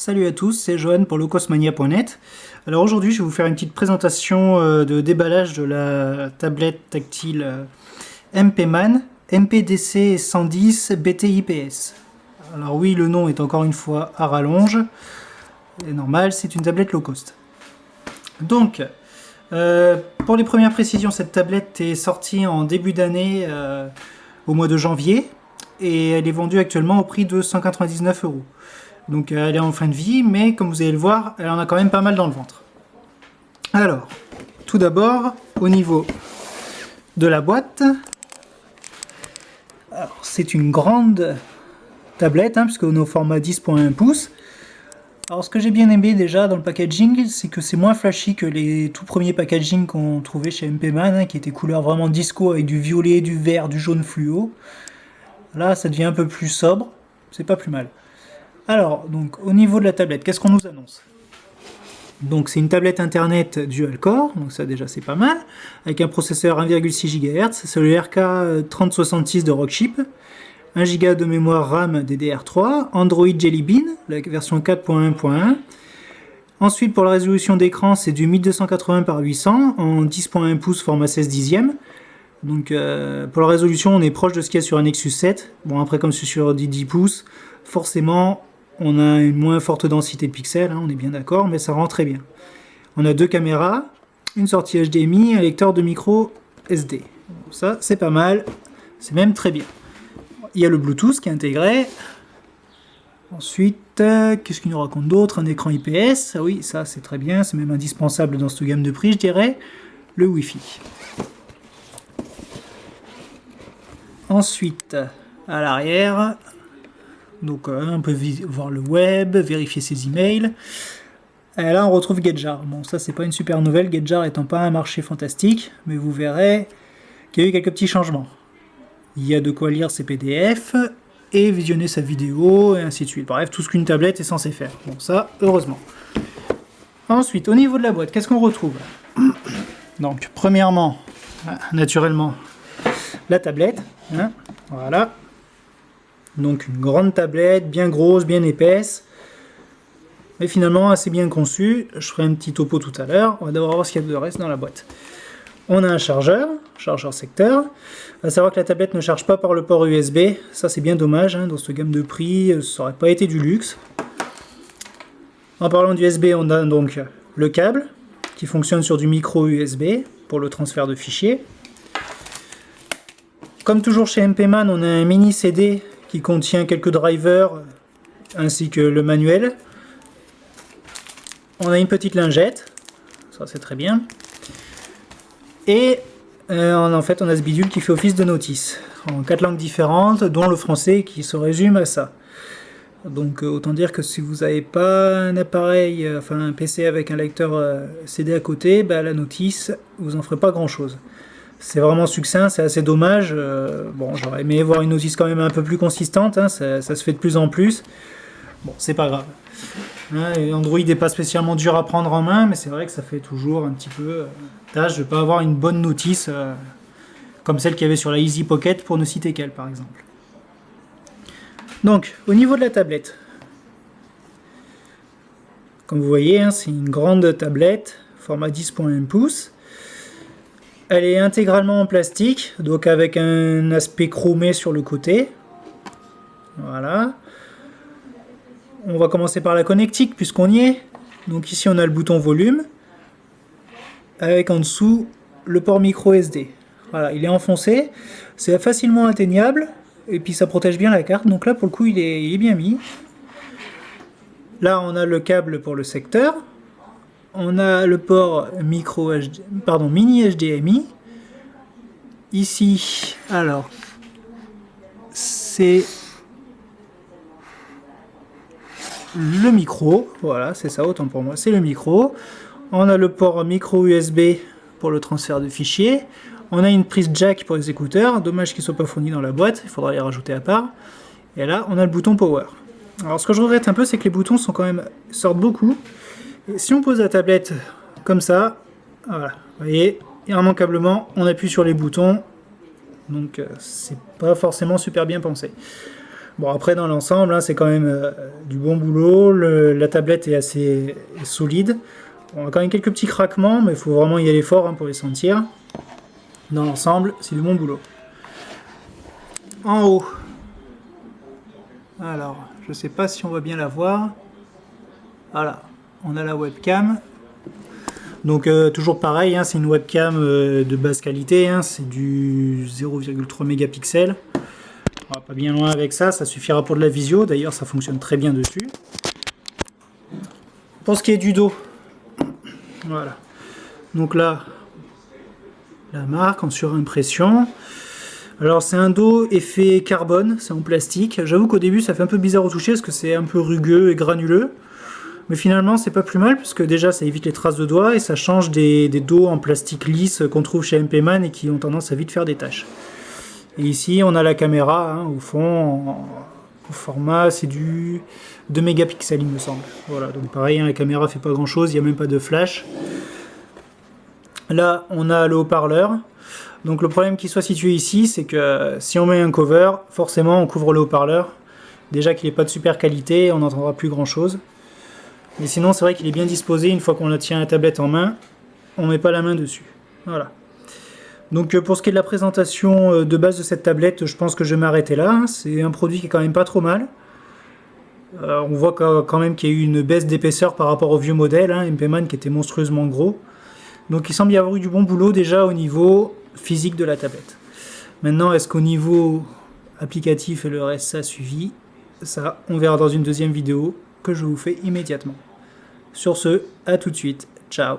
Salut à tous, c'est Johan pour locosmania.net. Alors aujourd'hui je vais vous faire une petite présentation de déballage de la tablette tactile MP-Man MPDC 110 BTIPS. Alors oui, le nom est encore une fois à rallonge, c'est normal, c'est une tablette low cost. Donc, pour les premières précisions, cette tablette est sortie en début d'année au mois de janvier et elle est vendue actuellement au prix de 199 €. Donc elle est en fin de vie, mais comme vous allez le voir, elle en a quand même pas mal dans le ventre. Alors, tout d'abord, au niveau de la boîte, c'est une grande tablette, puisqu'on est au format 10.1 pouces. Alors ce que j'ai bien aimé déjà dans le packaging, c'est que c'est moins flashy que les tout premiers packaging qu'on trouvait chez MP-Man, qui étaient couleur vraiment disco avec du violet, du vert, du jaune fluo. Là, ça devient un peu plus sobre, c'est pas plus mal. Alors, donc au niveau de la tablette, qu'est-ce qu'on nous annonce? Donc c'est une tablette internet dual-core, donc ça déjà c'est pas mal, avec un processeur 1,6 GHz, c'est le RK3066 de Rockchip, 1 Go de mémoire RAM DDR3, Android Jelly Bean, la version 4.1.1. Ensuite pour la résolution d'écran c'est du 1280 par 800 en 10.1 pouces format 16 dixièmes. Donc pour la résolution on est proche de ce qu'il y a sur un Nexus 7. Bon après comme c'est sur 10 pouces, forcément on a une moins forte densité de pixels, on est bien d'accord, mais ça rend très bien. On a deux caméras, une sortie HDMI, un lecteur de micro SD. Ça c'est pas mal, c'est même très bien. Il y a le Bluetooth qui est intégré. Ensuite, qu'est-ce qu'il nous raconte d'autre? Un écran IPS, ah oui, ça c'est très bien, c'est même indispensable dans cette gamme de prix, je dirais. Le Wi-Fi. Ensuite, à l'arrière, donc on peut voir le web, vérifier ses emails. Et là on retrouve GetJar. Bon ça c'est pas une super nouvelle, GetJar étant pas un marché fantastique, mais vous verrez qu'il y a eu quelques petits changements. Il y a de quoi lire ses PDF et visionner sa vidéo et ainsi de suite. Bref, tout ce qu'une tablette est censée faire. Bon ça, heureusement. Ensuite, au niveau de la boîte, qu'est-ce qu'on retrouve? Donc premièrement, naturellement, la tablette. Voilà. Donc une grande tablette, bien grosse, bien épaisse, mais finalement assez bien conçue. Je ferai un petit topo tout à l'heure. On va d'abord voir ce qu'il y a de reste dans la boîte. On a un chargeur secteur. À savoir que la tablette ne charge pas par le port USB. Ça c'est bien dommage, dans cette gamme de prix, ça n'aurait pas été du luxe. En parlant d'USB, on a donc le câble qui fonctionne sur du micro USB pour le transfert de fichiers. Comme toujours chez MP-Man, on a un mini CD qui contient quelques drivers ainsi que le manuel. On a une petite lingette, ça c'est très bien. Et en fait on a ce bidule qui fait office de notice, en 4 langues différentes, dont le français qui se résume à ça. Donc autant dire que si vous n'avez pas un appareil, un PC avec un lecteur CD à côté, la notice, vous en ferez pas grand chose. C'est vraiment succinct, c'est assez dommage. Bon, j'aurais aimé voir une notice quand même un peu plus consistante, ça se fait de plus en plus. Bon, c'est pas grave. Android n'est pas spécialement dur à prendre en main, mais c'est vrai que ça fait toujours un petit peu tâche de ne pas avoir une bonne notice comme celle qu'il y avait sur la Easy Pocket, pour ne citer qu'elle par exemple. Donc, au niveau de la tablette, comme vous voyez, c'est une grande tablette, format 10.1 pouces. Elle est intégralement en plastique, donc avec un aspect chromé sur le côté. Voilà. On va commencer par la connectique puisqu'on y est. Donc ici on a le bouton volume, avec en dessous le port micro SD. Voilà, il est enfoncé, c'est facilement atteignable, et puis ça protège bien la carte, donc là pour le coup il est bien mis. Là on a le câble pour le secteur. On a le port mini HDMI. Ici, alors, c'est le micro. Voilà, c'est ça, autant pour moi, c'est le micro. On a le port micro USB pour le transfert de fichiers. On a une prise jack pour les écouteurs. Dommage qu'ils ne soient pas fournis dans la boîte, il faudra les rajouter à part. Et là, on a le bouton power. Alors, ce que je regrette un peu, c'est que les boutons sortent beaucoup. Et si on pose la tablette comme ça, voilà, vous voyez, immanquablement, on appuie sur les boutons, donc c'est pas forcément super bien pensé. Bon, après, dans l'ensemble, hein, c'est quand même du bon boulot. La tablette est assez solide. Bon, on a quand même quelques petits craquements, mais il faut vraiment y aller fort hein, pour les sentir. Dans l'ensemble, c'est du bon boulot. En haut. Alors, je sais pas si on va bien la voir. Voilà, on a la webcam. Donc toujours pareil, hein, c'est une webcam de basse qualité, hein, c'est du 0,3 mégapixels. On va pas bien loin avec ça, ça suffira pour de la visio, d'ailleurs ça fonctionne très bien dessus. Pour ce qui est du dos, voilà. Donc là, la marque en surimpression. Alors c'est un dos effet carbone, c'est en plastique. J'avoue qu'au début ça fait un peu bizarre au toucher parce que c'est un peu rugueux et granuleux. Mais finalement c'est pas plus mal parce que déjà ça évite les traces de doigts et ça change des dos en plastique lisse qu'on trouve chez MP Man et qui ont tendance à vite faire des taches. Et ici on a la caméra hein, au fond, au format c'est du 2 mégapixels il me semble. Voilà, donc pareil hein, la caméra fait pas grand chose, il n'y a même pas de flash. Là on a le haut-parleur. Donc le problème qu'il soit situé ici c'est que si on met un cover, forcément on couvre le haut-parleur. Déjà qu'il n'est pas de super qualité, on n'entendra plus grand chose. Mais sinon, c'est vrai qu'il est bien disposé. Une fois qu'on tient la tablette en main, on ne met pas la main dessus. Voilà. Donc pour ce qui est de la présentation de base de cette tablette, je pense que je vais m'arrêter là. C'est un produit qui est quand même pas trop mal. On voit quand même qu'il y a eu une baisse d'épaisseur par rapport au vieux modèle, hein, MP Man qui était monstrueusement gros. Donc il semble y avoir eu du bon boulot déjà au niveau physique de la tablette. Maintenant, est-ce qu'au niveau applicatif et le reste ça a suivi? Ça, on verra dans une deuxième vidéo que je vous fais immédiatement. Sur ce, à tout de suite. Ciao.